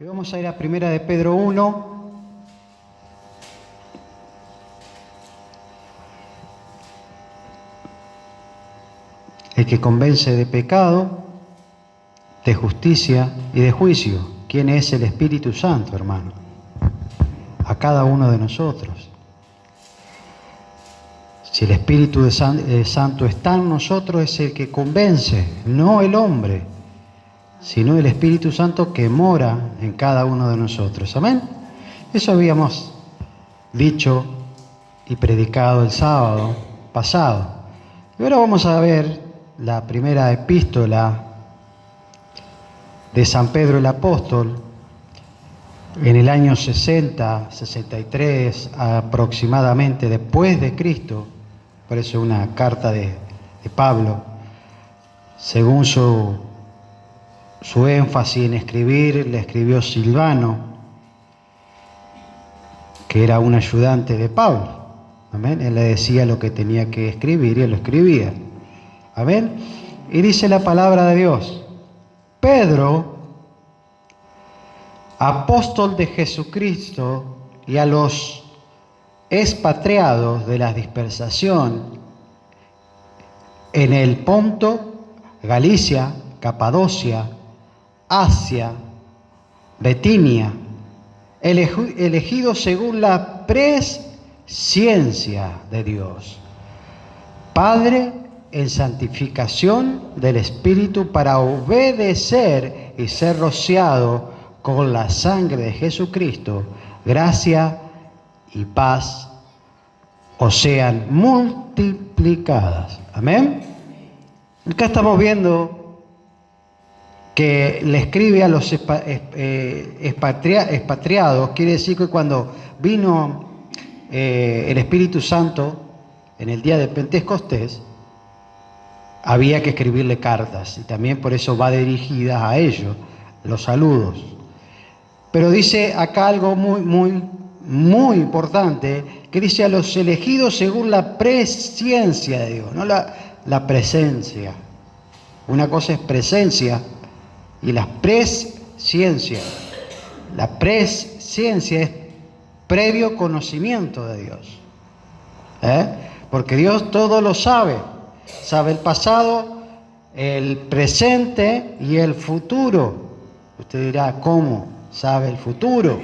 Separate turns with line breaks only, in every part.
Y vamos a ir a Primera de Pedro 1. El que convence de pecado, de justicia y de juicio. ¿Quién es el Espíritu Santo, hermano? A cada uno de nosotros. Si el Espíritu Santo está en nosotros, es el que convence, no el hombre, sino el Espíritu Santo que mora en cada uno de nosotros. ¿Amén? Eso habíamos dicho y predicado el sábado pasado. Y ahora vamos a ver la primera epístola de San Pedro el Apóstol, en el año 60, 63 aproximadamente después de Cristo. Por eso una carta de Pablo, según su énfasis en escribir, le escribió Silvano, que era un ayudante de Pablo. Amén. Él le decía lo que tenía que escribir y él lo escribía. Amén. Y dice la palabra de Dios: Pedro, apóstol de Jesucristo, y a los expatriados de la dispersación en el Ponto, Galicia, Capadocia, Asia, Bitinia, elegidos según la presciencia de Dios, Padre en santificación del Espíritu, para obedecer y ser rociado con la sangre de Jesucristo, gracia y paz os sean multiplicadas. Amén. Acá estamos viendo que le escribe a los expatriados. Quiere decir que cuando vino el Espíritu Santo en el día de Pentecostés, había que escribirle cartas, y también por eso va dirigida a ellos los saludos. Pero dice acá algo muy importante, que dice a los elegidos según la presciencia de Dios, no la presencia. Una cosa es presencia y la presciencia. La presciencia es previo conocimiento de Dios. Porque Dios todo lo sabe. Sabe el pasado, el presente y el futuro. Usted dirá, ¿cómo sabe el futuro?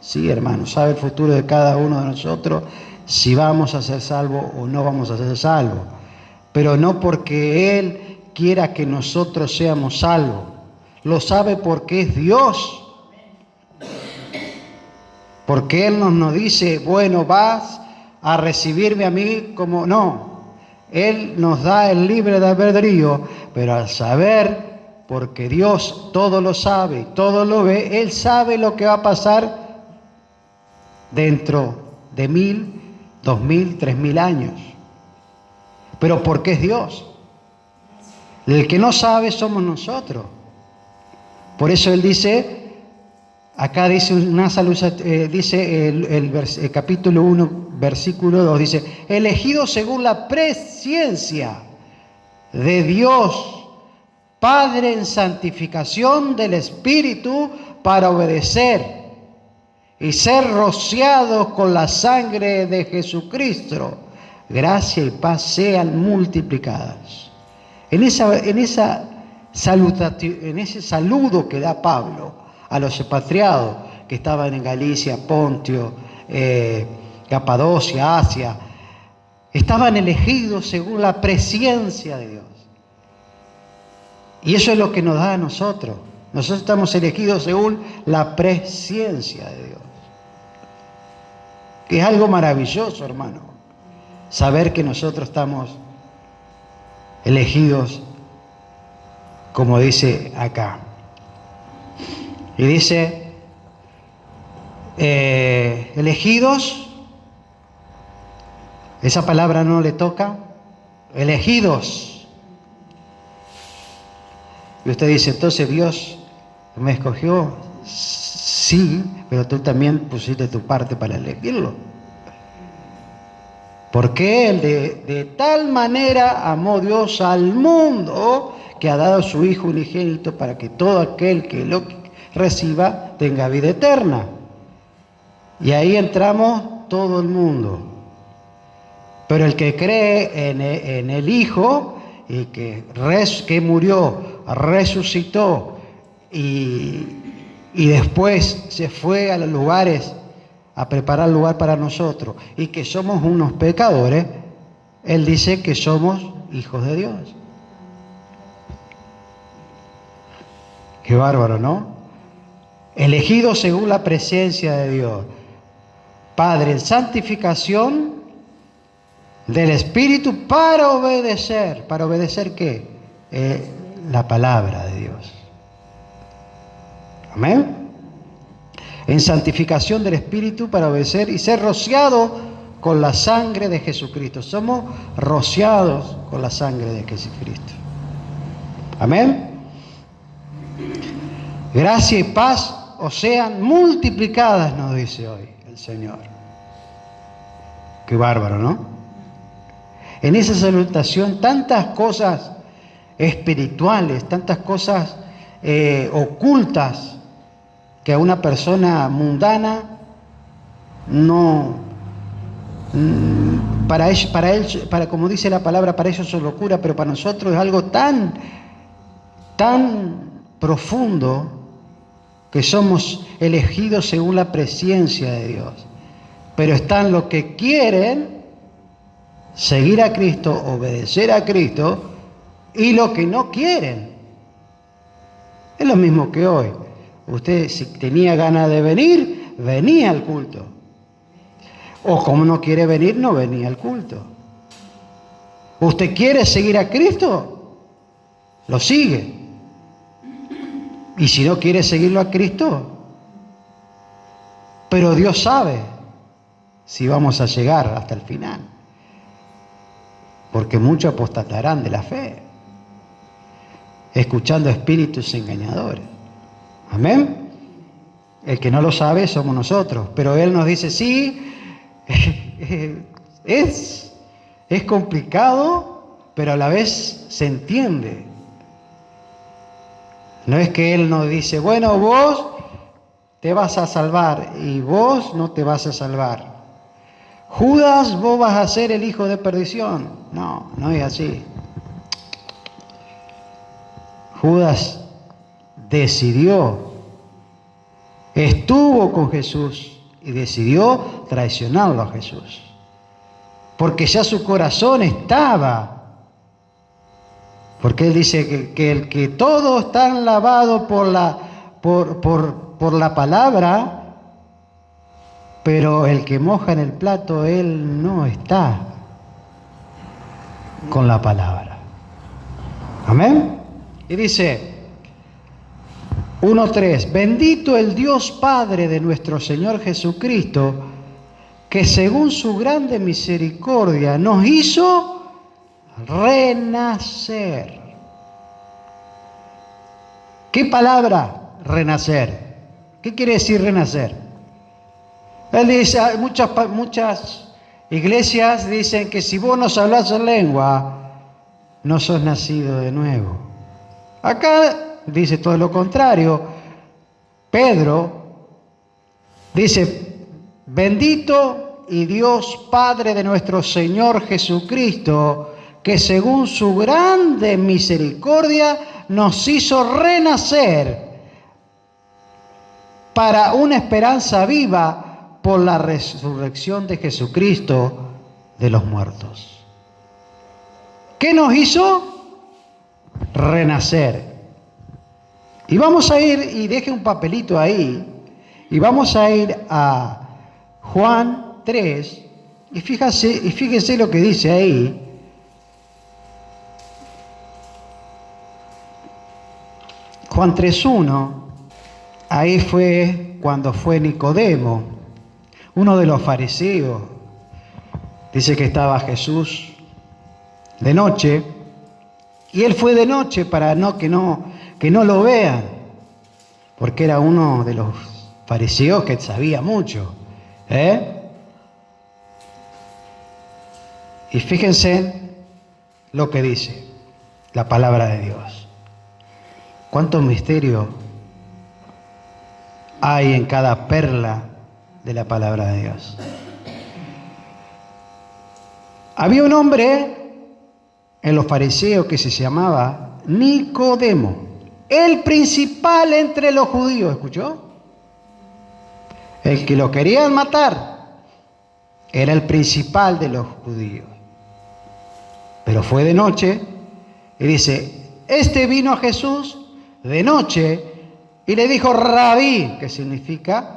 Sí, hermano, sabe el futuro de cada uno de nosotros, si vamos a ser salvos o no vamos a ser salvos. Pero no porque Él quiera que nosotros seamos salvos. Lo sabe porque es Dios. Porque Él nos dice, bueno, vas a recibirme a mí como no. Él nos da el libre albedrío, pero al saber, porque Dios todo lo sabe, todo lo ve, Él sabe lo que va a pasar dentro de 1000, 2000, 3000 años. Pero porque es Dios. El que no sabe somos nosotros. Por eso Él dice, acá dice dice el capítulo 1, versículo 2, dice, elegidos según la presciencia de Dios, Padre en santificación del Espíritu, para obedecer y ser rociados con la sangre de Jesucristo, gracia y paz sean multiplicadas. En ese saludo que da Pablo a los expatriados que estaban en Galicia, Pontio, Capadocia, Asia, estaban elegidos según la presciencia de Dios. Y eso es lo que nos da a nosotros. Nosotros estamos elegidos según la presciencia de Dios. Que es algo maravilloso, hermano, saber que nosotros estamos elegidos, como dice acá. Y dice, elegidos, esa palabra no le toca, elegidos. Y usted dice, entonces Dios me escogió. Sí, pero tú también pusiste tu parte para elegirlo. Porque Él de tal manera amó Dios al mundo, que ha dado a su Hijo unigénito, para que todo aquel que reciba, tenga vida eterna. Y ahí entramos todo el mundo. Pero el que cree en el Hijo y que murió, resucitó y después se fue a los lugares a preparar lugar para nosotros y que somos unos pecadores, Él dice que somos hijos de Dios. Qué bárbaro, ¿no? Elegidos según la presencia de Dios. Padre, en santificación del Espíritu para obedecer. ¿Para obedecer qué? La palabra de Dios. Amén. En santificación del Espíritu para obedecer y ser rociado con la sangre de Jesucristo. Somos rociados con la sangre de Jesucristo. Amén. Gracia y paz os sean multiplicadas, nos dice hoy el Señor. Qué bárbaro, ¿no? En esa salutación tantas cosas espirituales, tantas cosas ocultas que a una persona mundana no, para como dice la palabra, para ellos es locura, pero para nosotros es algo tan profundo, que somos elegidos según la presencia de Dios. Pero están los que quieren seguir a Cristo, obedecer a Cristo, y los que no quieren. Es lo mismo que hoy. Usted, si tenía ganas de venir, venía al culto. O como no quiere venir, no venía al culto. ¿Usted quiere seguir a Cristo? Lo sigue. Y si no quiere seguirlo a Cristo, pero Dios sabe si vamos a llegar hasta el final. Porque muchos apostatarán de la fe, escuchando espíritus engañadores. Amén. El que no lo sabe somos nosotros, pero Él nos dice, sí, es complicado, pero a la vez se entiende. No es que Él nos dice, bueno, vos te vas a salvar y vos no te vas a salvar. Judas, vos vas a ser el hijo de perdición. No, no es así. Judas decidió, estuvo con Jesús y decidió traicionarlo a Jesús. Porque ya su corazón estaba. Porque Él dice que todos están lavados por la palabra, pero el que moja en el plato, él no está con la palabra. Amén. Y dice 1:3, bendito el Dios Padre de nuestro Señor Jesucristo, que según su grande misericordia nos hizo renacer. ¿Qué palabra? Renacer. ¿Qué quiere decir renacer? Él dice, muchas iglesias dicen que si vos no hablas en lengua, no sos nacido de nuevo. Acá dice todo lo contrario. Pedro dice, bendito y Dios Padre de nuestro Señor Jesucristo, que según su grande misericordia nos hizo renacer para una esperanza viva por la resurrección de Jesucristo de los muertos. ¿Qué nos hizo? Renacer. Y vamos a ir, y deje un papelito ahí, y vamos a ir a Juan 3, y fíjense lo que dice ahí. Juan 3:1, ahí fue cuando fue Nicodemo, uno de los fariseos. Dice que estaba Jesús de noche, y él fue de noche para que no lo vean, porque era uno de los fariseos que sabía mucho. Y fíjense lo que dice la palabra de Dios. ¿Cuánto misterio hay en cada perla de la palabra de Dios. Había un hombre en los fariseos que se llamaba Nicodemo, el principal entre los judíos, ¿escuchó? El que lo querían matar era el principal de los judíos. Pero fue de noche y dice, este vino a Jesús de noche y le dijo Rabí, que significa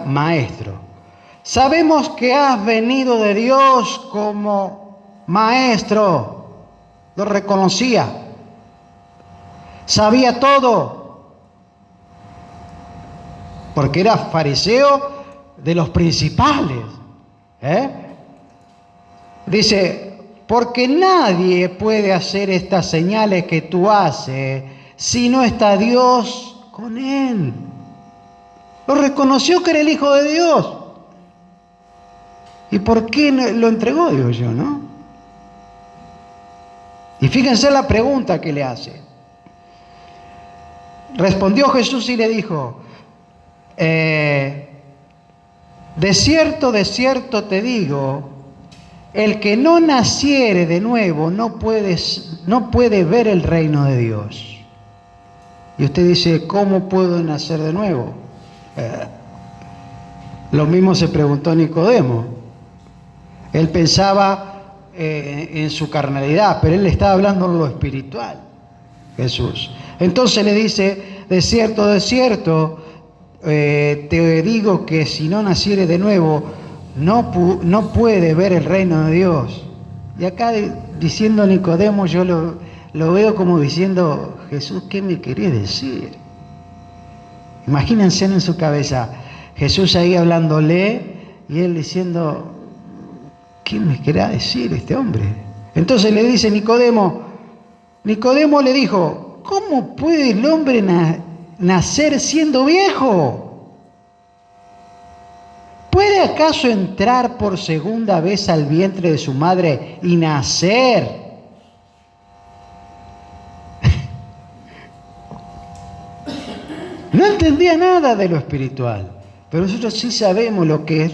maestro. Sabemos que has venido de Dios como maestro. Lo reconocía. Sabía todo. Porque era fariseo de los principales. Dice, porque nadie puede hacer estas señales que tú haces si no está Dios con él. Lo reconoció que era el Hijo de Dios. ¿Y por qué lo entregó, digo yo, no? Y fíjense la pregunta que le hace. Respondió Jesús y le dijo, de cierto te digo, el que no naciere de nuevo no puede ver el reino de Dios. Y usted dice, ¿cómo puedo nacer de nuevo? Lo mismo se preguntó Nicodemo. Él pensaba en su carnalidad, pero él le estaba hablando en lo espiritual, Jesús. Entonces le dice, de cierto, te digo que si no naciere de nuevo, no puede ver el reino de Dios. Y acá diciendo Nicodemo, yo lo veo como diciendo, Jesús, ¿qué me querés decir? Imagínense en su cabeza, Jesús ahí hablándole y él diciendo, ¿qué me querrá decir este hombre? Entonces le dice Nicodemo le dijo, ¿cómo puede el hombre nacer siendo viejo? ¿Puede acaso entrar por segunda vez al vientre de su madre y nacer? No entendía nada de lo espiritual, pero nosotros sí sabemos lo que es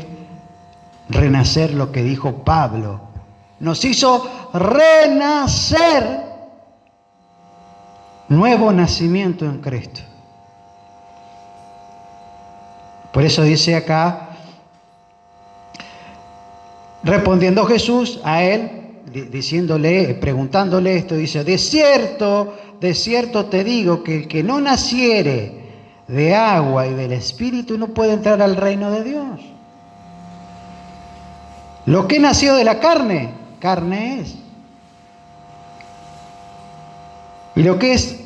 renacer, lo que dijo Pablo. Nos hizo renacer, nuevo nacimiento en Cristo. Por eso dice acá, respondiendo Jesús a él, diciéndole, preguntándole esto, dice, de cierto te digo que el que no naciere de agua y del Espíritu no puede entrar al reino de Dios. Lo que nació de la carne, carne es. Y lo que es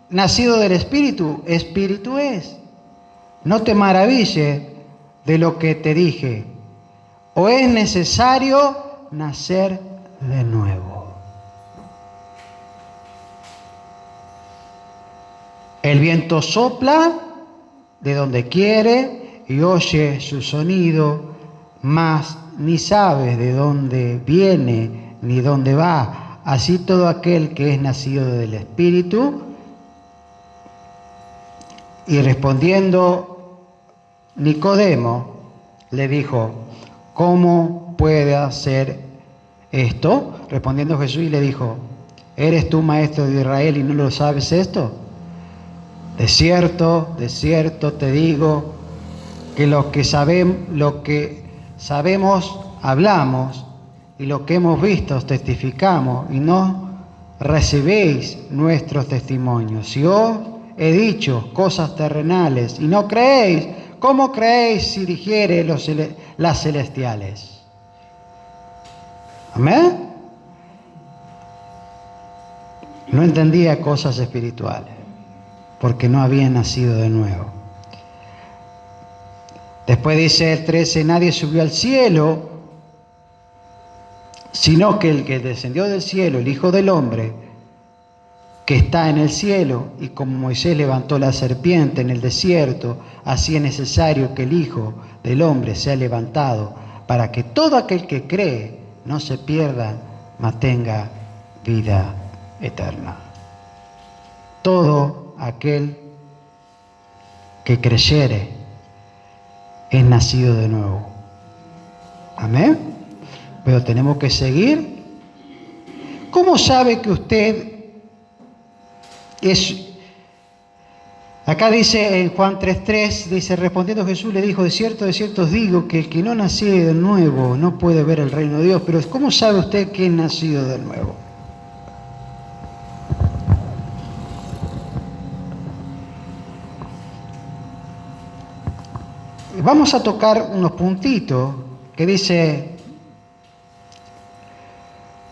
nacido del Espíritu, Espíritu es. No te maravilles de lo que te dije. O es necesario nacer de nuevo. El viento sopla de donde quiere y oye su sonido, mas ni sabes de dónde viene ni dónde va. Así todo aquel que es nacido del Espíritu. Y respondiendo Nicodemo, le dijo, ¿cómo puede hacer esto? Respondiendo Jesús y le dijo, ¿eres tú maestro de Israel y no lo sabes esto? De cierto te digo que lo que sabemos hablamos y lo que hemos visto testificamos y no recibéis nuestros testimonios. Si os he dicho cosas terrenales y no creéis, ¿cómo creéis si dijere las celestiales? ¿Amén? No entendía cosas espirituales porque no había nacido de nuevo. Después dice el 13, nadie subió al cielo, sino que el que descendió del cielo, el Hijo del Hombre, que está en el cielo, y como Moisés levantó la serpiente en el desierto, así es necesario que el Hijo del Hombre sea levantado, para que todo aquel que cree no se pierda, mas tenga vida eterna. Todo aquel que creyere es nacido de nuevo. Amén. Pero tenemos que seguir. ¿Cómo sabe que usted es? Acá dice en Juan 3:3, dice, respondiendo Jesús le dijo, de cierto os digo que el que no naciere de nuevo no puede ver el reino de Dios. Pero ¿cómo sabe usted que es nacido de nuevo? Vamos a tocar unos puntitos que dice,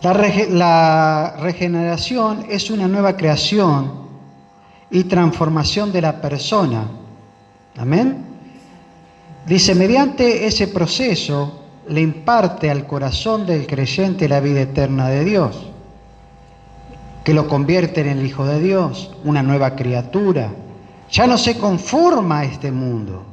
la regeneración es una nueva creación y transformación de la persona. Amén. Dice, mediante ese proceso le imparte al corazón del creyente la vida eterna de Dios, que lo convierte en el Hijo de Dios, una nueva criatura. Ya no se conforma a este mundo,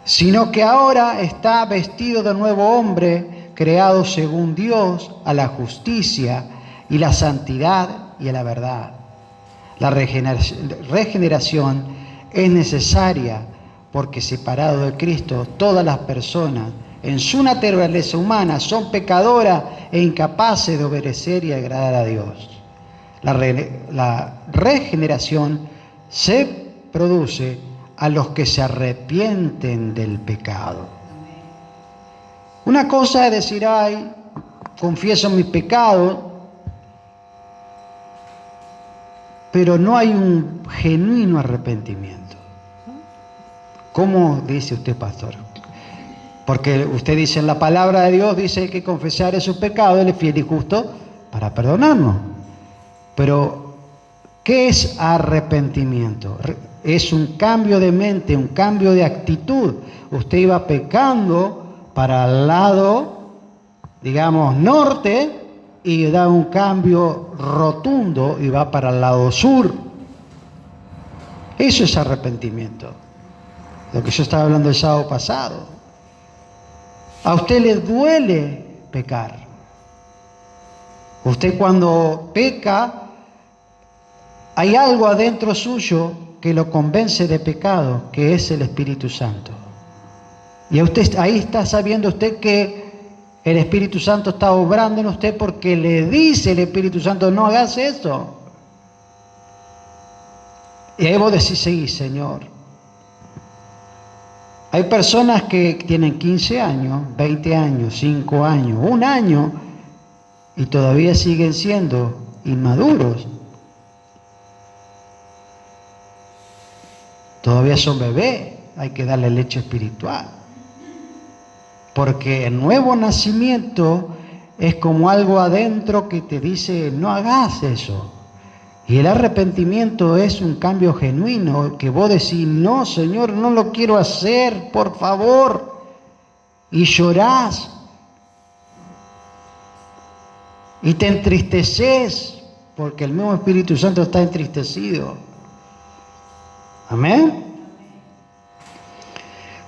sino que ahora está vestido de nuevo hombre, creado según Dios, a la justicia y la santidad y a la verdad. La regeneración es necesaria porque separado de Cristo, todas las personas en su naturaleza humana son pecadoras e incapaces de obedecer y agradar a Dios. La regeneración se produce a los que se arrepienten del pecado. Una cosa es decir, ay, confieso mi pecado, pero no hay un genuino arrepentimiento. ¿Cómo dice usted, pastor? Porque usted dice en la palabra de Dios, dice que confesar su pecado, Él es fiel y justo para perdonarnos. Pero, ¿qué es arrepentimiento? Es un cambio de mente, un cambio de actitud. Usted iba pecando para el lado, digamos, norte, y da un cambio rotundo y va para el lado sur. Eso es arrepentimiento. Lo que yo estaba hablando el sábado pasado. A usted le duele pecar. Usted cuando peca, hay algo adentro suyo que lo convence de pecado, que es el Espíritu Santo. Y a usted, ahí está sabiendo usted que el Espíritu Santo está obrando en usted porque le dice el Espíritu Santo, no hagas eso. Y ahí vos decís, sí, Señor. Hay personas que tienen 15 años, 20 años, 5 años, 1 año, y todavía siguen siendo inmaduros. Todavía son bebés, hay que darle leche espiritual. Porque el nuevo nacimiento es como algo adentro que te dice, no hagas eso. Y el arrepentimiento es un cambio genuino, que vos decís, no, Señor, no lo quiero hacer, por favor. Y llorás. Y te entristeces, porque el mismo Espíritu Santo está entristecido. Amén.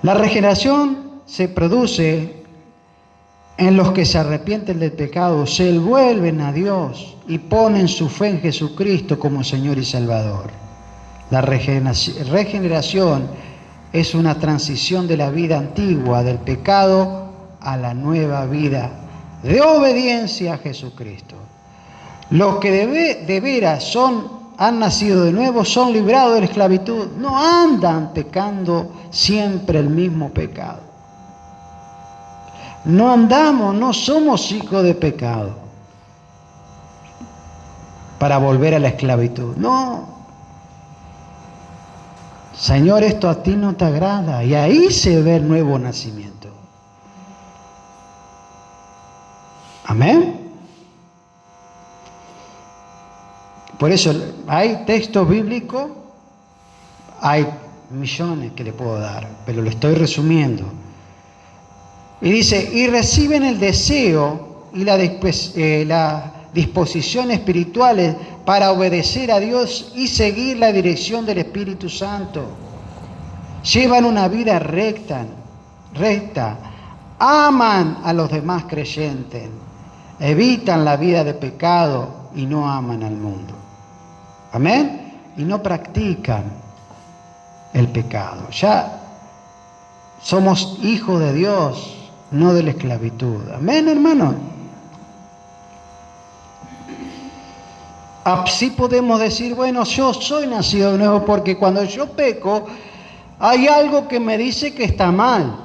La regeneración se produce en los que se arrepienten del pecado, se vuelven a Dios y ponen su fe en Jesucristo como Señor y Salvador. La regeneración es una transición de la vida antigua, del pecado, a la nueva vida de obediencia a Jesucristo. Los que de veras han nacido de nuevo, son librados de la esclavitud, no andan pecando siempre el mismo pecado. No andamos, no somos hijos de pecado para volver a la esclavitud. No. Señor, esto a ti no te agrada. Y ahí se ve el nuevo nacimiento. Amén. Por eso hay textos bíblicos, hay millones que le puedo dar, pero lo estoy resumiendo. Y dice, y reciben el deseo y la disposición espirituales para obedecer a Dios y seguir la dirección del Espíritu Santo. Llevan una vida recta, aman a los demás creyentes, evitan la vida de pecado y no aman al mundo. Amén. Y no practican el pecado. Ya somos hijos de Dios, no de la esclavitud. Amén, hermano. Así podemos decir, bueno, yo soy nacido de nuevo porque cuando yo peco, hay algo que me dice que está mal.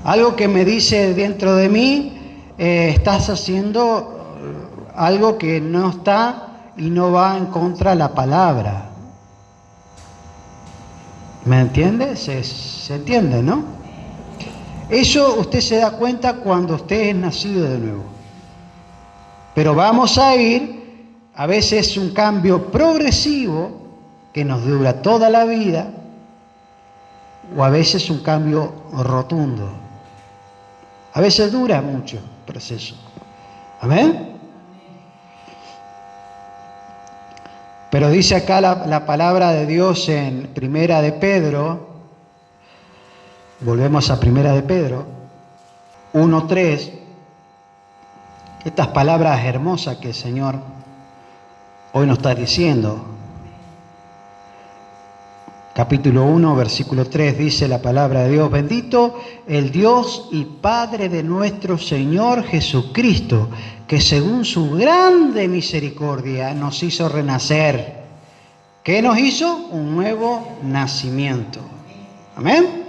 Algo que me dice dentro de mí, estás haciendo algo que no está y no va en contra de la palabra. ¿Me entiende? ¿Se entiende, no? Eso usted se da cuenta cuando usted es nacido de nuevo. Pero vamos a ir, a veces un cambio progresivo que nos dura toda la vida, o a veces un cambio rotundo. A veces dura mucho el proceso. ¿Amén? Pero dice acá la palabra de Dios en Primera de Pedro, volvemos a Primera de Pedro, 1:3, estas palabras hermosas que el Señor hoy nos está diciendo. Capítulo 1, versículo 3, dice la palabra de Dios: bendito el Dios y Padre de nuestro Señor Jesucristo, que según su grande misericordia nos hizo renacer. ¿Qué nos hizo? Un nuevo nacimiento. Amén.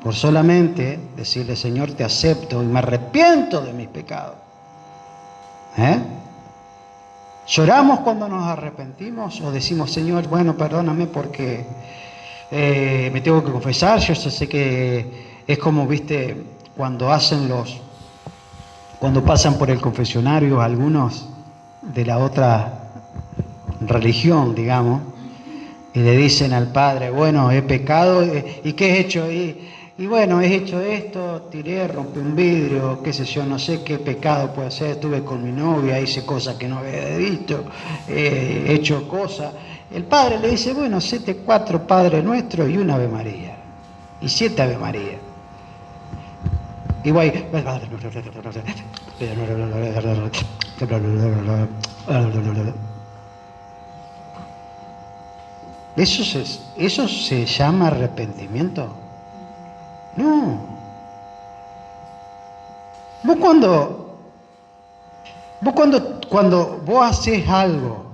Por solamente decirle: Señor, te acepto y me arrepiento de mis pecados. ¿Lloramos cuando nos arrepentimos o decimos: Señor, bueno, perdóname porque me tengo que confesar? Yo sé que es como, viste, cuando pasan por el confesionario algunos de la otra religión, digamos, y le dicen al Padre: bueno, he pecado, ¿y qué he hecho? Y bueno, he hecho esto, tiré, rompí un vidrio, qué sé yo, no sé qué pecado puede ser, estuve con mi novia, hice cosas que no había visto, he hecho cosas. El Padre le dice: bueno, 4 Padres Nuestros y una Ave María, y 7 Ave María. Y voy, ¿eso se llama arrepentimiento? No. Vos cuando vos haces algo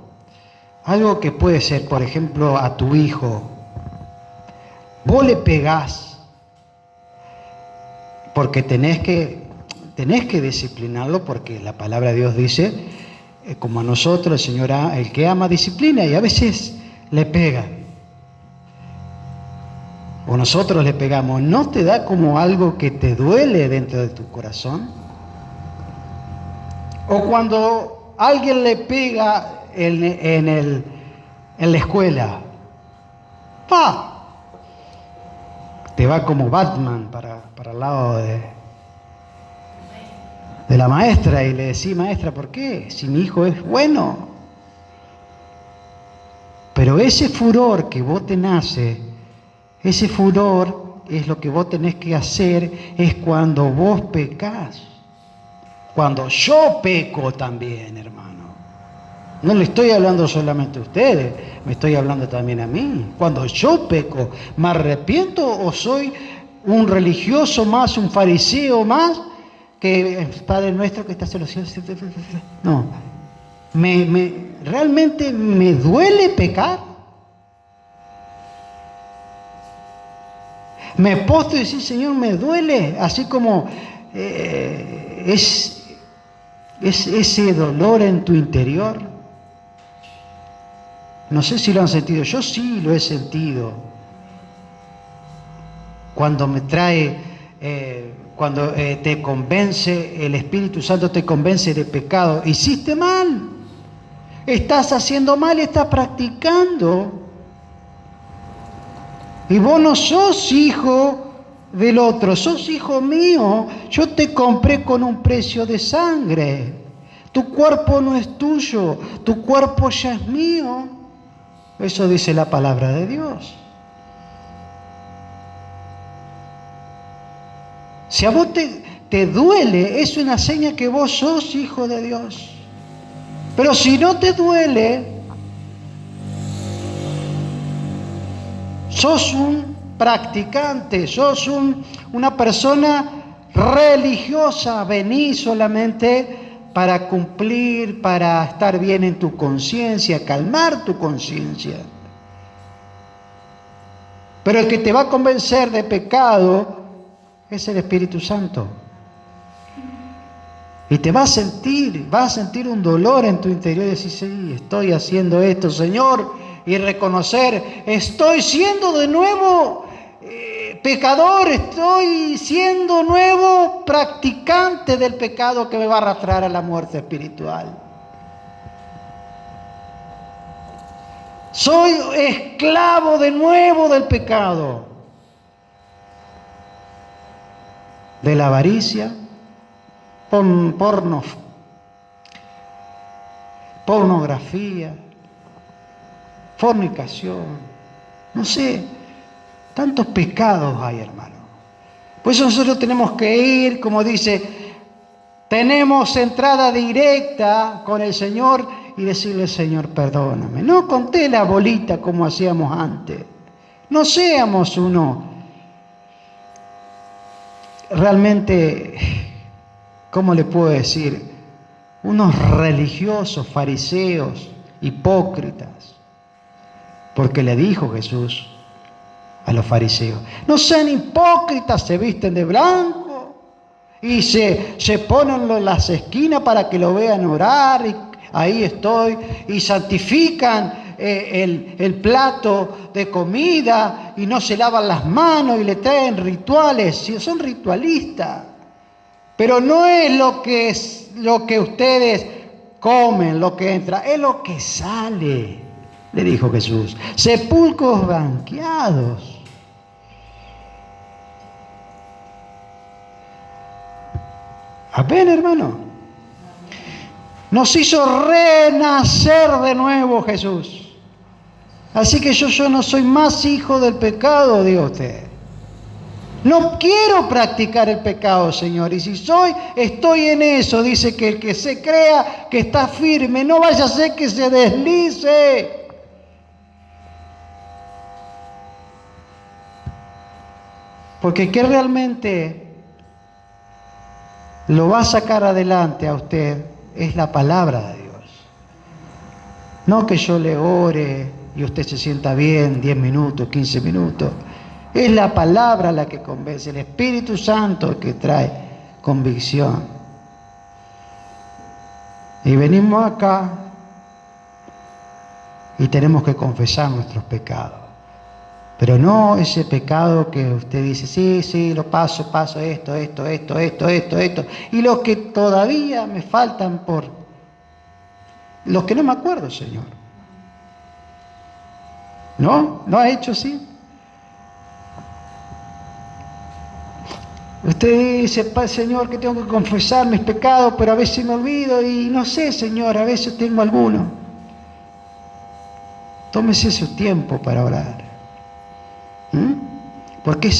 que puede ser, por ejemplo, a tu hijo, vos le pegás porque tenés que disciplinarlo, porque la palabra de Dios dice, como a nosotros, el Señor, el que ama disciplina, y a veces le pega. O nosotros le pegamos. ¿No te da como algo que te duele dentro de tu corazón? O cuando alguien le pega en la escuela, ¡pa! Te va como Batman para el lado de la maestra y le decís: maestra, ¿por qué? Si mi hijo es bueno. Pero ese furor que vos te nace, ese furor es lo que vos tenés que hacer, es cuando vos pecás. Cuando yo peco también, hermano. No le estoy hablando solamente a ustedes, me estoy hablando también a mí. Cuando yo peco, ¿me arrepiento o soy un religioso más, un fariseo más, que el Padre Nuestro que estás en los cielos? No. ¿Realmente me duele pecar? Me postro y decir: Señor, me duele, así como es ese dolor en tu interior. No sé si lo han sentido, yo sí lo he sentido. Cuando me trae, cuando te convence, el Espíritu Santo te convence de pecado. Hiciste mal, estás haciendo mal, estás practicando. Y vos no sos hijo del otro, sos hijo mío. Yo te compré con un precio de sangre. Tu cuerpo no es tuyo, tu cuerpo ya es mío. Eso dice la palabra de Dios. Si a vos te duele, es una seña que vos sos hijo de Dios. Pero si no te duele, sos un practicante, sos una persona religiosa, venís solamente para cumplir, para estar bien en tu conciencia, calmar tu conciencia. Pero el que te va a convencer de pecado es el Espíritu Santo. Y te vas a sentir un dolor en tu interior y decir, sí, estoy haciendo esto, Señor, y reconocer, estoy siendo de nuevo pecador, estoy siendo nuevo practicante del pecado que me va a arrastrar a la muerte espiritual. Soy esclavo de nuevo del pecado, de la avaricia, pornografía, fornicación, no sé, tantos pecados hay, hermano. Por eso nosotros tenemos que ir, como dice, tenemos entrada directa con el Señor y decirle, Señor, perdóname. No conté la bolita como hacíamos antes. No seamos realmente, ¿cómo le puedo decir? Unos religiosos, fariseos, hipócritas. Porque le dijo Jesús a los fariseos, no sean hipócritas, se visten de blanco y se ponen en las esquinas para que lo vean orar, y ahí estoy, y santifican el plato de comida y no se lavan las manos y le traen rituales, son ritualistas. Pero no es lo que ustedes comen, lo que entra, es lo que sale, le dijo Jesús. Sepulcros blanqueados. Amén, hermano. Nos hizo renacer de nuevo Jesús. Así que yo no soy más hijo del pecado, diga usted. No quiero practicar el pecado, Señor. Y si estoy en eso. Dice que el que se crea que está firme, no vaya a ser que se deslice. Porque que realmente lo va a sacar adelante a usted es la palabra de Dios. No que yo le ore y usted se sienta bien 10 minutos, 15 minutos. Es la palabra la que convence, el Espíritu Santo el que trae convicción. Y venimos acá y tenemos que confesar nuestros pecados. Pero no ese pecado que usted dice, sí, lo paso esto. Y los que todavía me faltan los que no me acuerdo, Señor. ¿No? ¿No ha hecho así? Usted dice, Señor, que tengo que confesar mis pecados, pero a veces me olvido y no sé, Señor, a veces tengo alguno. Tómese su tiempo para orar. Porque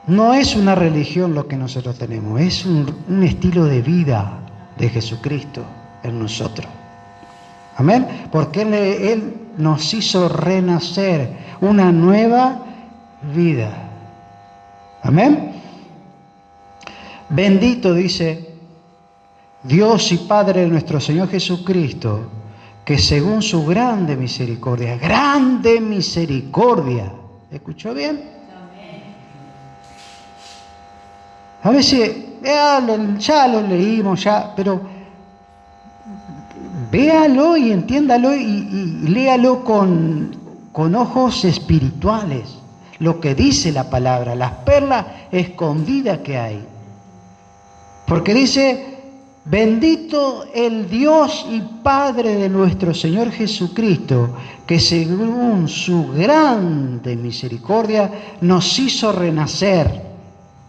no es una religión lo que nosotros tenemos, es un estilo de vida de Jesucristo en nosotros. Amén. Porque Él nos hizo renacer una nueva vida. Amén. Bendito, dice, Dios y Padre de nuestro Señor Jesucristo, que según su grande misericordia, ¿escuchó bien? A veces, ya lo leímos, pero véalo y entiéndalo y léalo con ojos espirituales. Lo que dice la palabra, las perlas escondidas que hay. Porque dice, bendito el Dios y Padre de nuestro Señor Jesucristo, que según su grande misericordia nos hizo renacer,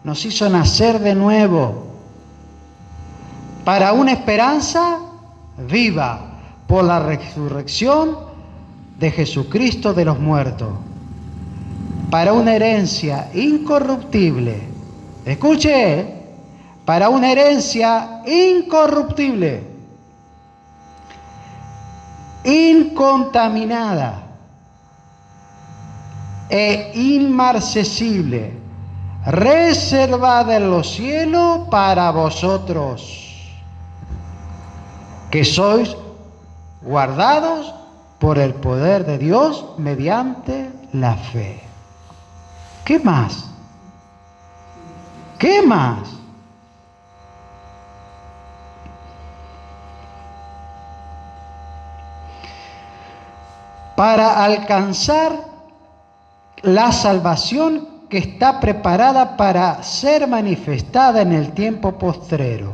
nos hizo nacer de nuevo, para una esperanza viva por la resurrección de Jesucristo de los muertos, para una herencia incorruptible. Escuche, para una herencia incorruptible, incontaminada, e inmarcesible, reservada en los cielos para vosotros, que sois guardados por el poder de Dios mediante la fe. ¿Qué más? ¿Qué más? Para alcanzar la salvación que está preparada para ser manifestada en el tiempo postrero,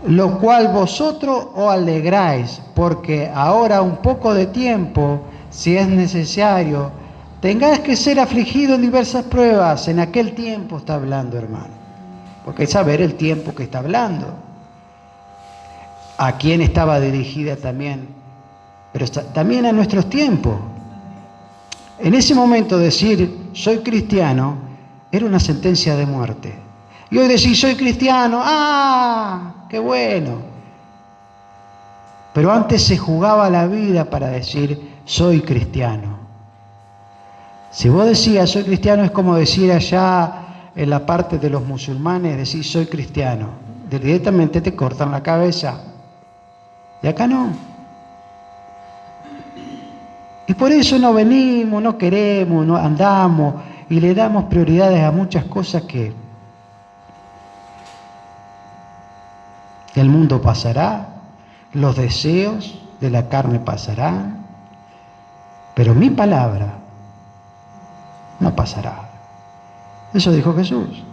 lo cual vosotros os alegráis, porque ahora un poco de tiempo, si es necesario, tengáis que ser afligido en diversas pruebas. En aquel tiempo está hablando, hermano, porque hay que saber el tiempo que está hablando, a quién estaba dirigida también, pero también a nuestros tiempos. En ese momento decir soy cristiano era una sentencia de muerte. Y hoy decir soy cristiano, ¡ah! ¡Qué bueno! Pero antes se jugaba la vida para decir soy cristiano. Si vos decías soy cristiano, es como decir allá en la parte de los musulmanes, decir soy cristiano. Directamente te cortan la cabeza. Y acá no. Y por eso no venimos, no queremos, no andamos y le damos prioridades a muchas cosas que el mundo pasará, los deseos de la carne pasarán, pero mi palabra no pasará. Eso dijo Jesús.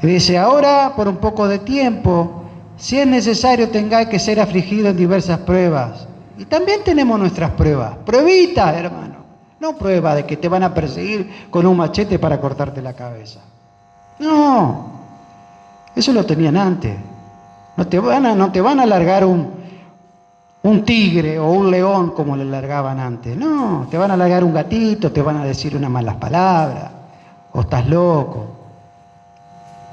Y dice, ahora por un poco de tiempo, si es necesario, tengáis que ser afligidos en diversas pruebas. Y también tenemos nuestras pruebas, pruebitas, hermano. No pruebas de que te van a perseguir con un machete para cortarte la cabeza. No, eso lo tenían antes. No te van a largar un tigre o un león como le largaban antes. No, te van a largar un gatito, te van a decir unas malas palabras, o estás loco.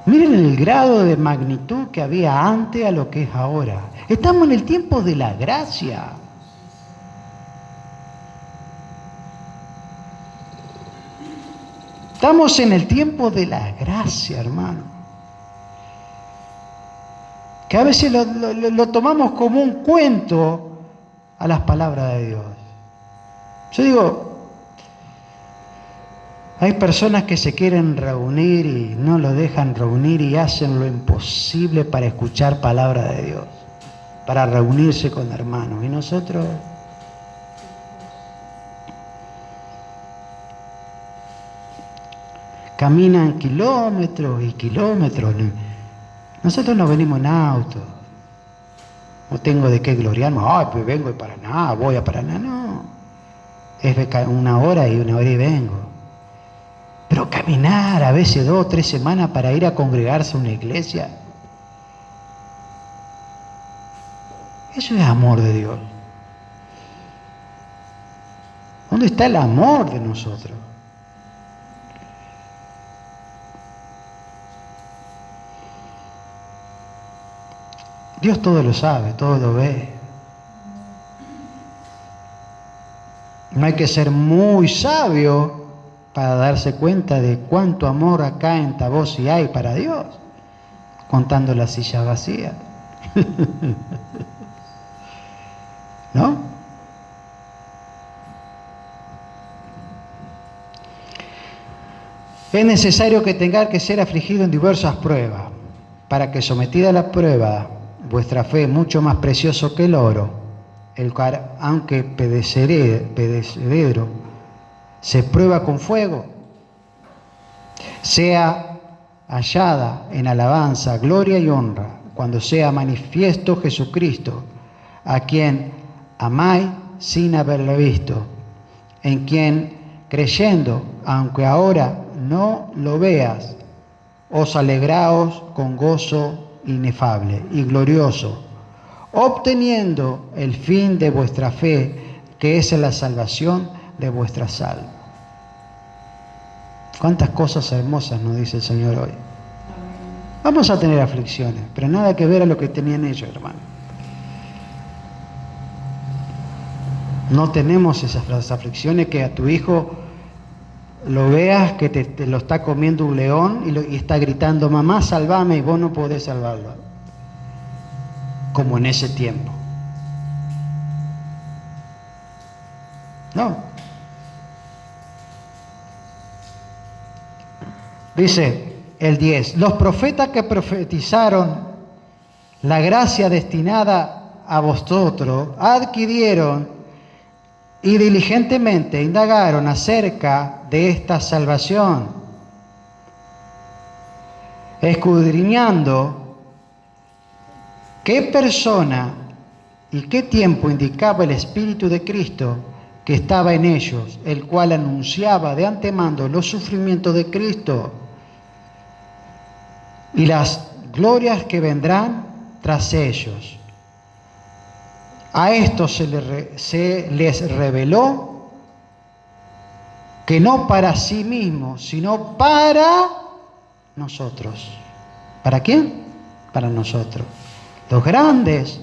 Miren el grado de magnitud que había antes a lo que es ahora. Estamos en el tiempo de la gracia. Estamos en el tiempo de la gracia, hermano. Que a veces lo tomamos como un cuento a las palabras de Dios. Yo digo, hay personas que se quieren reunir y no lo dejan reunir y hacen lo imposible para escuchar palabra de Dios, para reunirse con hermanos. Y nosotros caminan kilómetros y kilómetros. Nosotros no venimos en auto. No tengo de qué gloriarme. Ay, pues vengo de Paraná, voy a Paraná. No. Es una hora y vengo. Pero caminar a veces 2 o 3 semanas para ir a congregarse a una iglesia. Eso es amor de Dios. ¿Dónde está el amor de nosotros? Dios todo lo sabe, todo lo ve. No hay que ser muy sabio para darse cuenta de cuánto amor acá en Tabosi hay para Dios, contando la silla vacía. ¿No? Es necesario que tengáis que ser afligido en diversas pruebas, para que sometida a la prueba, vuestra fe, mucho más precioso que el oro, el cual, aunque perecedero, se prueba con fuego, sea hallada en alabanza, gloria y honra, cuando sea manifiesto Jesucristo, a quien amáis sin haberle visto, en quien creyendo, aunque ahora no lo veas, os alegraos con gozo inefable y glorioso, obteniendo el fin de vuestra fe, que es la salvación de vuestras almas. Cuántas cosas hermosas nos dice el Señor hoy. Vamos a tener aflicciones, pero nada que ver a lo que tenían ellos, hermano. No tenemos esas aflicciones que a tu hijo lo veas que te lo está comiendo un león y está gritando, mamá, sálvame, y vos no podés salvarlo. Como en ese tiempo. No. Dice el 10, los profetas que profetizaron la gracia destinada a vosotros adquirieron y diligentemente indagaron acerca de esta salvación, escudriñando qué persona y qué tiempo indicaba el Espíritu de Cristo que estaba en ellos, el cual anunciaba de antemano los sufrimientos de Cristo y las glorias que vendrán tras ellos. A esto se les reveló que no para sí mismos, sino para nosotros. ¿Para quién? Para nosotros. Los grandes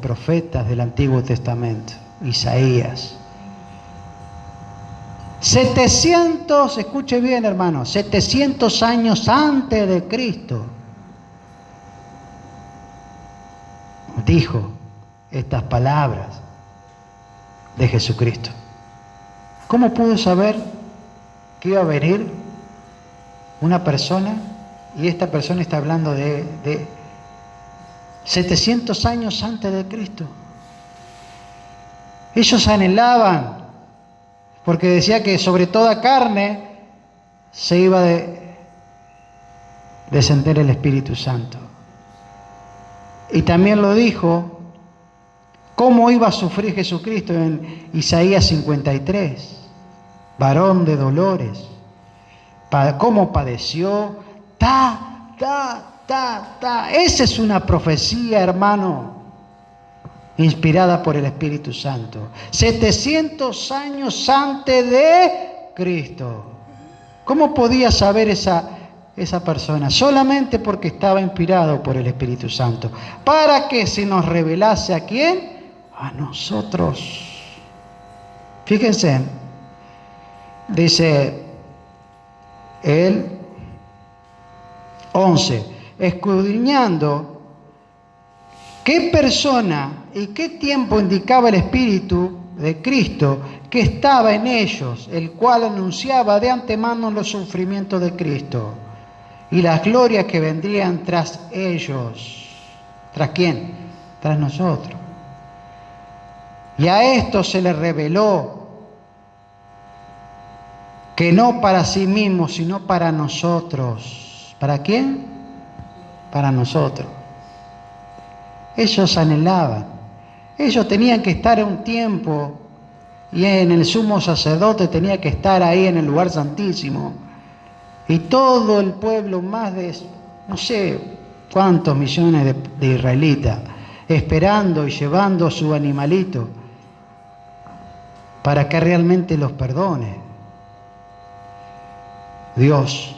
profetas del Antiguo Testamento, Isaías. 700, escuche bien hermano, 700 años antes de Cristo, dijo estas palabras de Jesucristo. ¿Cómo pudo saber que iba a venir una persona? Y esta persona está hablando de 700 años antes de Cristo. Ellos anhelaban, porque decía que sobre toda carne se iba a descender el Espíritu Santo. Y también lo dijo, cómo iba a sufrir Jesucristo en Isaías 53, varón de dolores, cómo padeció, Esa es una profecía, hermano, inspirada por el Espíritu Santo. 700 años antes de Cristo. ¿Cómo podía saber esa persona? Solamente porque estaba inspirado por el Espíritu Santo. Para que se nos revelase ¿a quién? A nosotros. Fíjense, dice el 11, escudriñando qué persona y qué tiempo indicaba el Espíritu de Cristo que estaba en ellos, el cual anunciaba de antemano los sufrimientos de Cristo y las glorias que vendrían tras ellos. ¿Tras quién? Tras nosotros. Y a esto se le reveló que no para sí mismos, sino para nosotros. ¿Para quién? Para nosotros. Ellos anhelaban. Ellos tenían que estar un tiempo y en el sumo sacerdote tenía que estar ahí en el lugar santísimo. Y todo el pueblo, más de no sé cuántos millones de israelitas, esperando y llevando su animalito para que realmente los perdone Dios.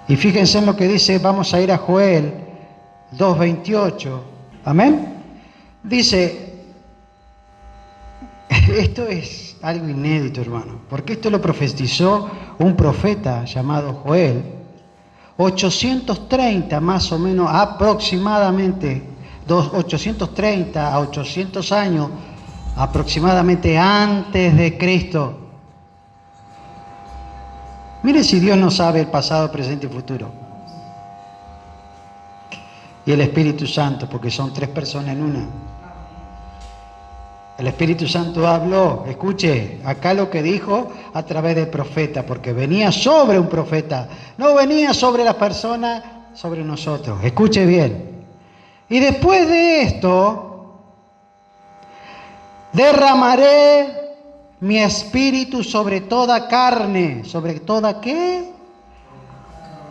Y fíjense en lo que dice, vamos a ir a Joel 2:28, amén. Dice, esto es algo inédito, hermano, porque esto lo profetizó un profeta llamado Joel, 830 más o menos, aproximadamente, 830 a 800 años aproximadamente antes de Cristo. Mire si Dios no sabe el pasado, presente y futuro. Y el Espíritu Santo, porque son tres personas en una. El Espíritu Santo habló, escuche, acá lo que dijo a través del profeta, porque venía sobre un profeta, no venía sobre las personas, sobre nosotros. Escuche bien. Y después de esto, derramaré mi espíritu sobre toda carne. ¿Sobre toda qué?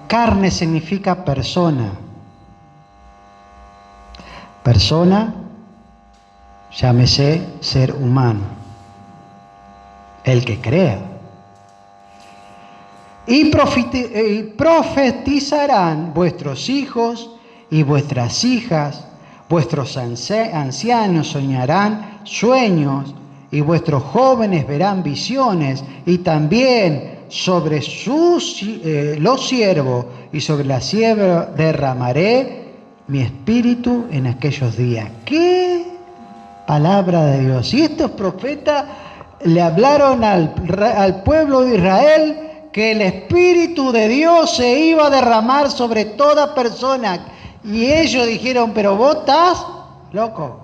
Carne significa persona. Persona, llámese ser humano. El que crea. Y profetizarán vuestros hijos y vuestras hijas, vuestros ancianos soñarán sueños, y vuestros jóvenes verán visiones, y también sobre los siervos y sobre la sierva derramaré mi espíritu en aquellos días. ¡Qué palabra de Dios! Y estos profetas le hablaron al pueblo de Israel que el Espíritu de Dios se iba a derramar sobre toda persona. Y ellos dijeron, pero vos estás loco.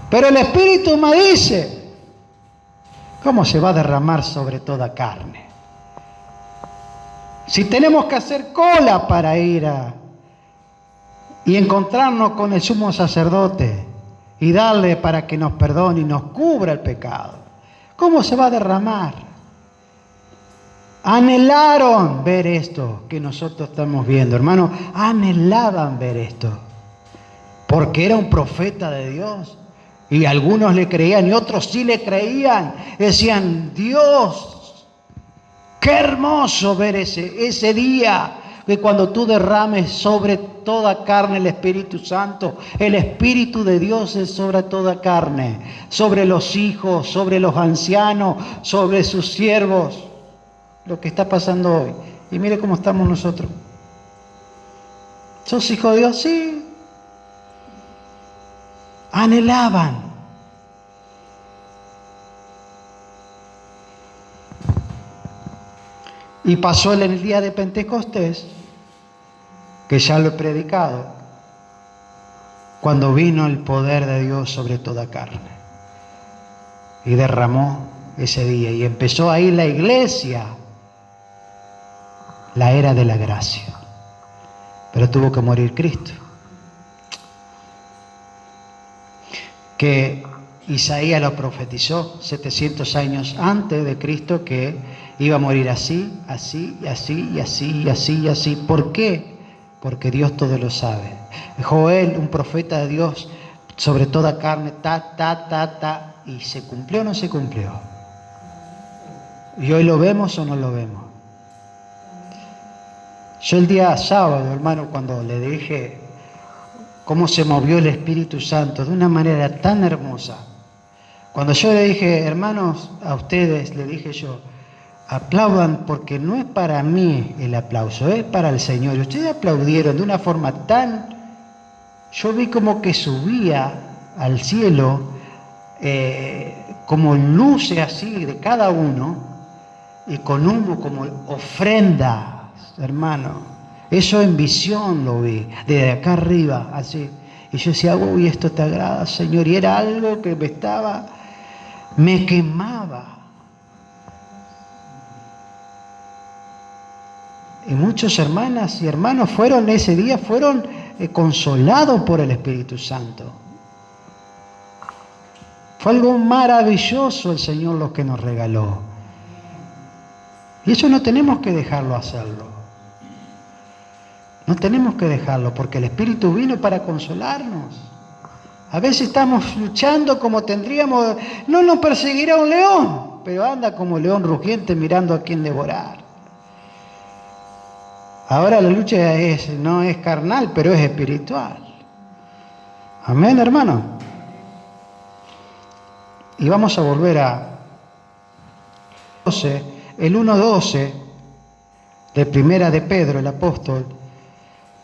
Pero el Espíritu me dice, ¿cómo se va a derramar sobre toda carne? Si tenemos que hacer cola para ir y encontrarnos con el sumo sacerdote y darle para que nos perdone y nos cubra el pecado, ¿cómo se va a derramar? Anhelaron ver esto que nosotros estamos viendo, hermano. Anhelaban ver esto. Porque era un profeta de Dios. Y algunos le creían y otros sí le creían. Decían, Dios, qué hermoso ver ese día. Que cuando tú derrames sobre toda carne el Espíritu Santo, el Espíritu de Dios es sobre toda carne. Sobre los hijos, sobre los ancianos, sobre sus siervos. Lo que está pasando hoy. Y mire cómo estamos nosotros. ¿Sos hijo de Dios? Sí. Anhelaban. Y pasó en el día de Pentecostés, que ya lo he predicado, cuando vino el poder de Dios sobre toda carne. Y derramó ese día. Y empezó ahí la iglesia. La era de la gracia. Pero tuvo que morir Cristo. Que Isaías lo profetizó 700 años antes de Cristo, que iba a morir así, así, y así, y así, y así, y así. ¿Por qué? Porque Dios todo lo sabe. Joel, un profeta de Dios, sobre toda carne, y ¿se cumplió o no se cumplió? ¿Y hoy lo vemos o no lo vemos? Yo el día sábado, hermano, cuando le dije cómo se movió el Espíritu Santo de una manera tan hermosa, cuando yo le dije, hermanos, a ustedes, le dije yo, aplaudan porque no es para mí el aplauso, es para el Señor. Y ustedes aplaudieron de una forma tan... Yo vi como que subía al cielo como luces así de cada uno y con humo como ofrenda. Hermano, eso en visión lo vi, desde acá arriba, así. Y yo decía, uy, esto te agrada, Señor. Y era algo que me quemaba. Y muchos hermanas y hermanos ese día fueron consolados por el Espíritu Santo. Fue algo maravilloso el Señor lo que nos regaló. Y eso no tenemos que dejarlo hacerlo. No tenemos que dejarlo porque el Espíritu vino para consolarnos. A veces estamos luchando como tendríamos... No nos perseguirá un león, pero anda como león rugiente mirando a quién devorar. Ahora la lucha no es carnal, pero es espiritual. Amén, hermano. Y vamos a volver a el 1:12 de Primera de Pedro, el apóstol.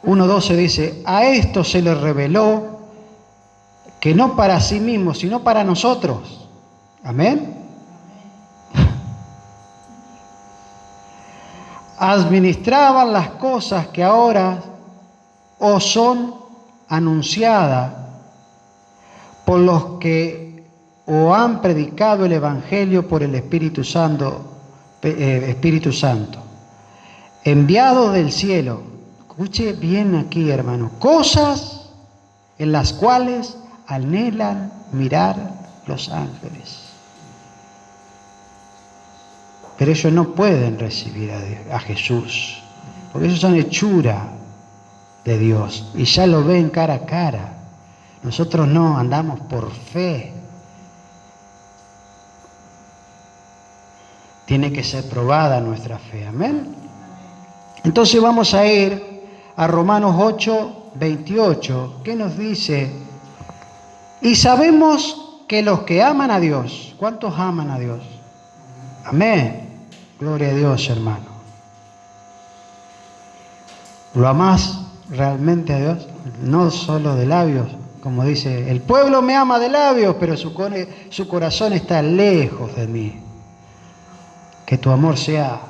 1:12 dice, a esto se le reveló que no para sí mismo, sino para nosotros. Amén. Administraban las cosas que ahora os son anunciadas por los que os han predicado el Evangelio por el Espíritu Santo, enviado del cielo. Escuche bien aquí, hermano. Cosas en las cuales anhelan mirar los ángeles. Pero ellos no pueden recibir a Jesús, porque ellos son hechura de Dios y ya lo ven cara a cara. Nosotros no, andamos por fe. Tiene que ser probada nuestra fe, amén. Entonces vamos a ir a Romanos 8:28, que nos dice: y sabemos que los que aman a Dios, ¿cuántos aman a Dios? Amén. Gloria a Dios, hermano. ¿Lo amás realmente a Dios? No solo de labios, como dice, el pueblo me ama de labios, pero su corazón está lejos de mí. Que tu amor sea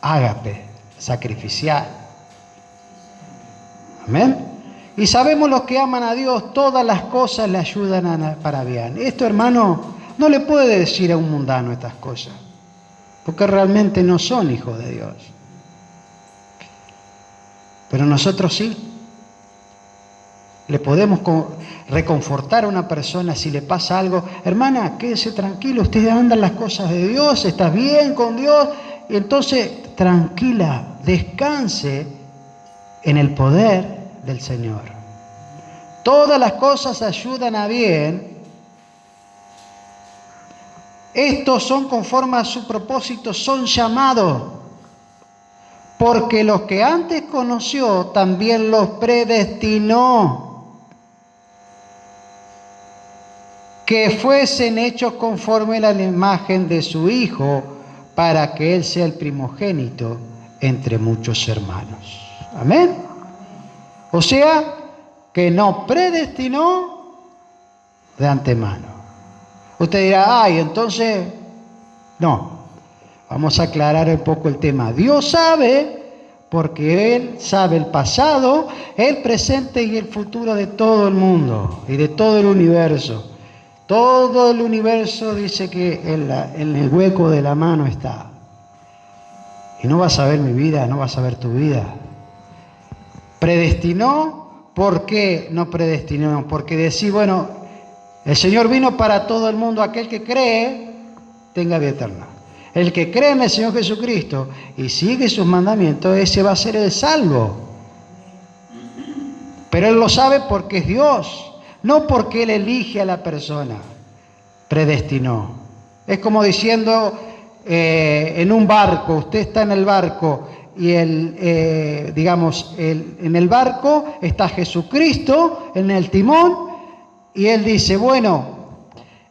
ágape, sacrificial. Amén. Y sabemos los que aman a Dios, todas las cosas le ayudan para bien. Esto, hermano, no le puede decir a un mundano estas cosas, porque realmente no son hijos de Dios. Pero nosotros sí. Le podemos reconfortar a una persona si le pasa algo. Hermana, quédese tranquilo, usted anda en las cosas de Dios, estás bien con Dios. Y entonces, tranquila, descanse en el poder del Señor. Todas las cosas ayudan a bien. Estos son conforme a su propósito, son llamados. Porque los que antes conoció, también los predestinó. Que fuesen hechos conforme a la imagen de su Hijo, para que Él sea el primogénito entre muchos hermanos. Amén. O sea, que nos predestinó de antemano. Usted dirá, ay, entonces, no. Vamos a aclarar un poco el tema. Dios sabe, porque Él sabe el pasado, el presente y el futuro de todo el mundo y de todo el universo. Todo el universo dice que en el hueco de la mano está. Y no vas a ver mi vida, no vas a ver tu vida. Predestinó, ¿por qué no predestinó? Porque decir, bueno, el Señor vino para todo el mundo, aquel que cree, tenga vida eterna. El que cree en el Señor Jesucristo y sigue sus mandamientos, ese va a ser el salvo. Pero Él lo sabe porque es Dios. No porque Él elige a la persona, predestinó. Es como diciendo, en un barco, usted está en el barco y en el barco está Jesucristo en el timón y Él dice, bueno,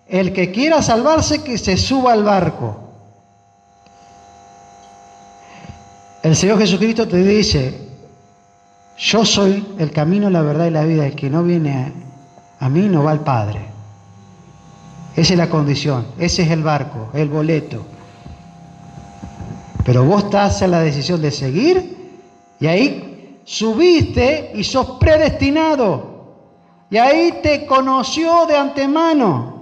el que quiera salvarse que se suba al barco. El Señor Jesucristo te dice, yo soy el camino, la verdad y la vida, el que no viene a mí no va al Padre. Esa es la condición, ese es el barco, el boleto. Pero vos estás en la decisión de seguir y ahí subiste y sos predestinado. Y ahí te conoció de antemano.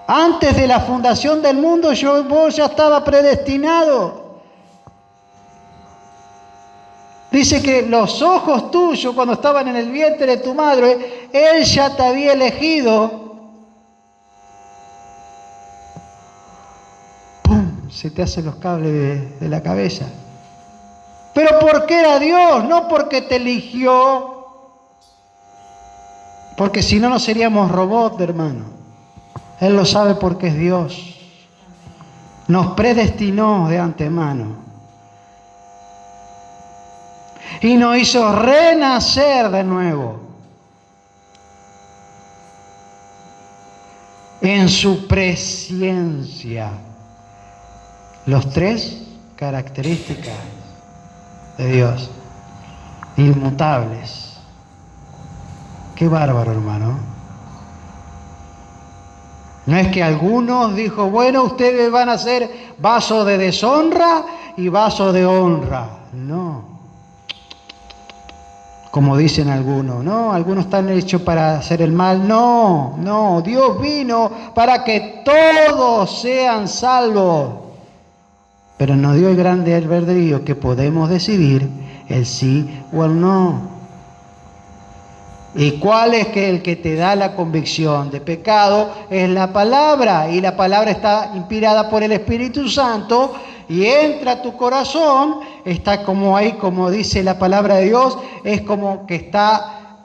Antes de la fundación del mundo vos ya estaba predestinado. Dice que los ojos tuyos, cuando estaban en el vientre de tu madre, Él ya te había elegido. ¡Pum! Se te hacen los cables de la cabeza. Pero porque era Dios, no porque te eligió. Porque si no, no seríamos robots, hermano. Él lo sabe porque es Dios. Nos predestinó de antemano. Y nos hizo renacer de nuevo en su presencia. Los tres características de Dios, inmutables. Qué bárbaro, hermano. No es que algunos dijo, bueno, ustedes van a ser vaso de deshonra y vaso de honra. No. Como dicen algunos, ¿no? Algunos están hechos para hacer el mal. No, no, Dios vino para que todos sean salvos. Pero nos dio el grande albedrío que podemos decidir el sí o el no. ¿Y cuál es el que te da la convicción de pecado? Es la palabra. Y la palabra está inspirada por el Espíritu Santo y entra a tu corazón. Está como ahí, como dice la palabra de Dios, es como que está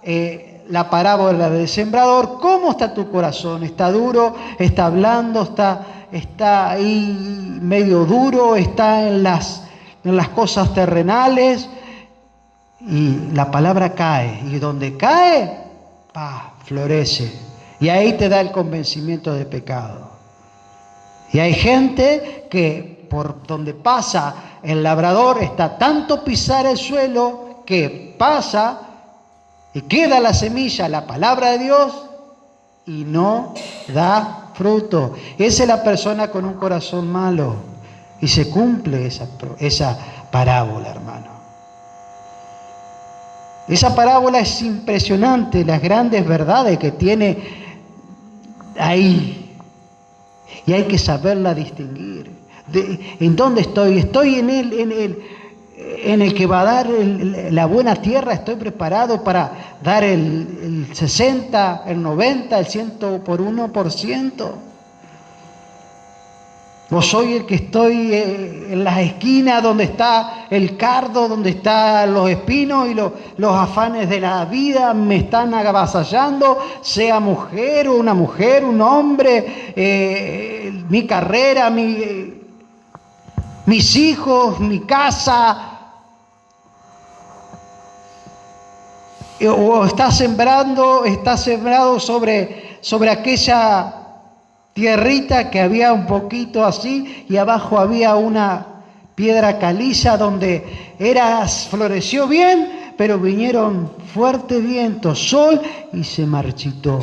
la parábola del sembrador. ¿Cómo está tu corazón? ¿Está duro? ¿Está blando? ¿Está ahí medio duro? ¿Está en las en las cosas terrenales y la palabra cae. Y donde cae, florece. Y ahí te da el convencimiento de pecado. Y hay gente que por donde pasa el labrador está tanto pisar el suelo que pasa y queda la semilla, la palabra de Dios, y no da fruto. Esa es la persona con un corazón malo. Y se cumple esa parábola, hermano. Esa parábola es impresionante, las grandes verdades que tiene ahí. Y hay que saberla distinguir. ¿En dónde estoy? ¿Estoy en el que va a dar la buena tierra? ¿Estoy preparado para dar el 60, el 90, el 100 por 1%? ¿O soy el que estoy en las esquinas donde está el cardo, donde están los espinos y los afanes de la vida me están avasallando? Sea mujer o una mujer, un hombre, mi carrera, mis hijos, mi casa. O está sembrado sobre aquella tierrita que había un poquito así y abajo había una piedra caliza donde floreció bien, pero vinieron fuertes vientos, sol y se marchitó.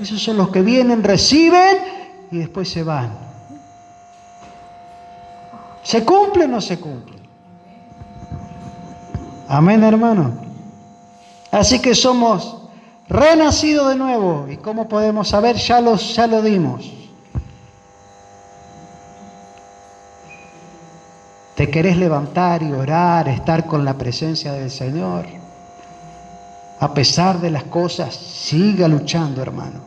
Esos son los que vienen, reciben y después se van. ¿Se cumple o no se cumple? Amén, hermano. Así que somos renacidos de nuevo. ¿Y cómo podemos saber? Ya lo dimos. Te querés levantar y orar, estar con la presencia del Señor. A pesar de las cosas, siga luchando, hermano.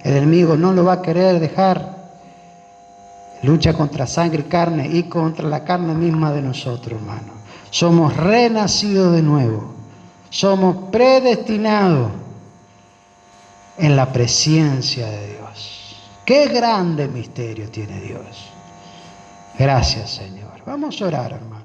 El enemigo no lo va a querer dejar. Lucha contra sangre y carne y contra la carne misma de nosotros, hermano. Somos renacidos de nuevo. Somos predestinados en la presencia de Dios. Qué grande misterio tiene Dios. Gracias, Señor. Vamos a orar, hermano.